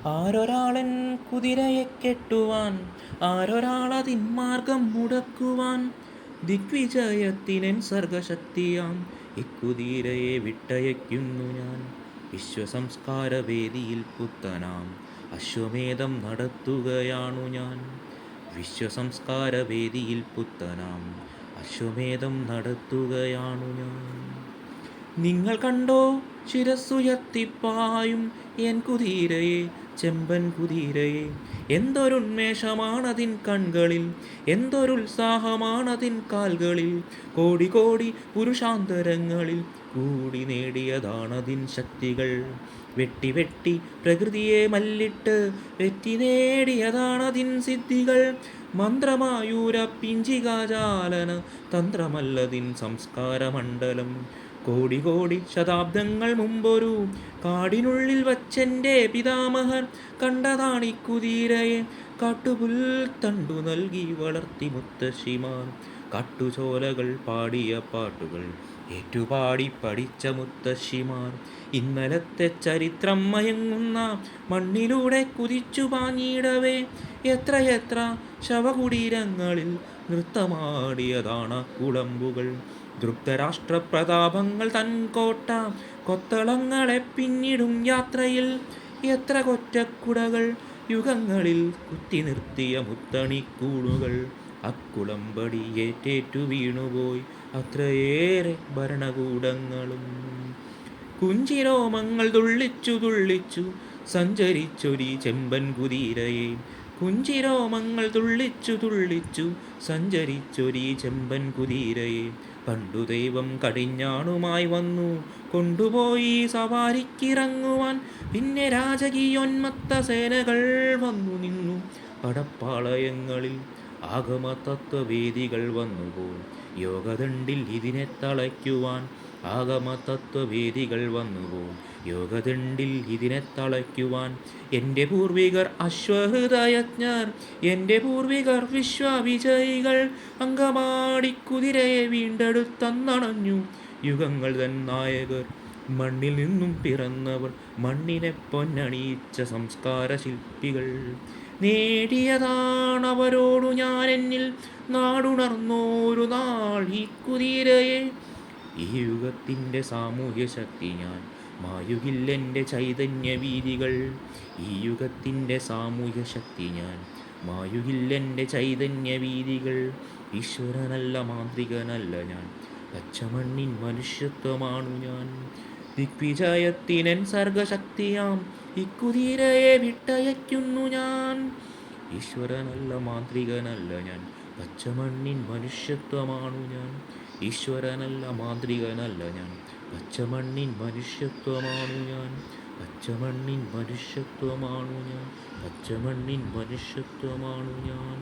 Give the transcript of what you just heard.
ആരൊരാളൻ കുതിരയെ കെട്ടുവാൻ, ആരൊരാളതിൻ മാർഗം മുടക്കുവാൻ. ദിഗ്വിജയത്തിനെൻ സർഗശക്തിയാം ഇക്കുതിരയെ വിട്ടയയ്ക്കുന്നു ഞാൻ. വിശ്വസംസ്കാരവേദിയിൽ പുത്തനാം അശ്വമേധം നടത്തുകയാണു ഞാൻ. വിശ്വസംസ്കാരവേദിയിൽ പുത്തനാം അശ്വമേധം നടത്തുകയാണു ഞാൻ. നിങ്ങൾ കണ്ടോ ശിരസ്സുയർത്തിപ്പായും എൻ കുതിരയെ, ചെമ്പൻ കുതിരയെ. എന്തൊരുന്മേഷമാണതിൻ കൺകളിൽ, എന്തൊരുത്സാഹമാണതിൻ കാൽകളിൽ. കോടി കോടി പുരുഷാന്തരങ്ങളിൽ കൂടി നേടിയതാണതിൻ ശക്തികൾ. വെട്ടി വെട്ടി പ്രകൃതിയെ മല്ലിട്ട് വെറ്റി നേടിയതാണതിൻ സിദ്ധികൾ. മന്ത്രമായൂര പിഞ്ചികാചാലന തന്ത്രമല്ലതിൻ സംസ്കാരമണ്ഡലം. കോടി കോടി ശതാബ്ദങ്ങൾ മുമ്പൊരു കാടിനുള്ളിൽ വച്ചെൻ്റെ പിതാമഹർ കണ്ടതാണി കുതിരയെ. കാട്ടുപുൽ തണ്ടു നൽകി വളർത്തി മുത്തശ്ശിമാർ, കാട്ടുചോലകൾ പാടിയ പാട്ടുകൾ ഏറ്റുപാടി പഠിച്ച മുത്തശ്ശിമാർ. ഇന്നലത്തെ ചരിത്രം മയങ്ങുന്ന മണ്ണിലൂടെ കുതിച്ചു പാഞ്ഞിടവേ, എത്രയെത്ര ശവകുടീരങ്ങളിൽ നൃത്തമാടിയതാണ കുളമ്പുകൾ. ദ്രുപ്തരാഷ്ട്രപ്രതാപങ്ങൾ തൻ കോട്ട കൊത്തളങ്ങളെ പിന്നിടും യാത്രയിൽ. എത്ര കൊറ്റക്കുടകൾ യുഗങ്ങളിൽ കുത്തി നിർത്തിയ മുത്തണിക്കൂണുകൾ. അക്കുളമ്പടി ഏറ്റേറ്റു വീണുപോയി അത്രയേറെ ഭരണകൂടങ്ങളും. കുഞ്ചിരോമങ്ങൾ തുള്ളിച്ചു തുള്ളിച്ചു സഞ്ചരിച്ചൊരീ ചെമ്പൻ കുതിരയെ. കുഞ്ചിരോമങ്ങൾ തുള്ളിച്ചു തുള്ളിച്ചു സഞ്ചരിച്ചൊരീ ചെമ്പൻ കുതിരയെ. പണ്ടു ദൈവം കടിഞ്ഞാണുമായി വന്നു കൊണ്ടുപോയി സവാരിക്കിറങ്ങുവാൻ. പിന്നെ രാജകീയോന്മത്ത സേനകൾ വന്നു നിന്നു പടപ്പാളയങ്ങളിൽ. ആഗമതത്വവേദികൾ വന്നുപോൽ യോഗദണ്ഡിൽ ഇതിനെ തളയ്ക്കുവാൻ. ആഗമതത്വവേദികൾ വന്നുപോൽ യോഗദണ്ഡിൽ ഇതിനെ തളയ്ക്കുവാൻ. എൻ്റെ പൂർവികർ അശ്വഹൃദയജ്ഞർ, എൻ്റെ പൂർവികർ വിശ്വവിജയികൾ. അങ്കമാടിക്കുതിരയെ വീണ്ടെടുത്തന്നണഞ്ഞു യുഗങ്ങൾ തൻ നായകർ. മണ്ണിൽ നിന്നും പിറന്നവർ, മണ്ണിനെ പൊന്നണിയിച്ച സംസ്കാര ശില്പികൾ. നേടിയതാണവരോടു ഞാൻ എന്നിൽ നാടുണർന്നോരു നാൾ ഈ കുതിരയെ. ഈ യുഗത്തിൻ്റെ സാമൂഹ്യ ശക്തി ഞാൻ, മായുകില്ലെൻ്റെ ചൈതന്യവീതികൾ. ഈ യുഗത്തിൻ്റെ സാമൂഹ്യ ശക്തി ഞാൻ, മായുകില്ലെൻ്റെ ചൈതന്യവീതികൾ. ഈശ്വരനല്ല, മാന്ത്രികനല്ല ഞാൻ, പച്ചമണ്ണിൻ മനുഷ്യത്വമാണു ഞാൻ. ദിഗ്വിജയത്തിനെൻ സർഗശക്തിയാം ഇക്കുതിരയെ വിട്ടയയ്ക്കുന്നു ഞാൻ. ഈശ്വരനല്ല, മാന്ത്രികനല്ല ഞാൻ, പച്ചമണ്ണിൻ മനുഷ്യത്വമാണു ഞാൻ. ഈശ്വരനല്ല, മാന്ത്രികനല്ല ഞാൻ, പച്ചമണ്ണിൻ മനുഷ്യത്വമാണു ഞാൻ. പച്ചമണ്ണിൻ മനുഷ്യത്വമാണു ഞാൻ, പച്ചമണ്ണിൻ മനുഷ്യത്വമാണു ഞാൻ.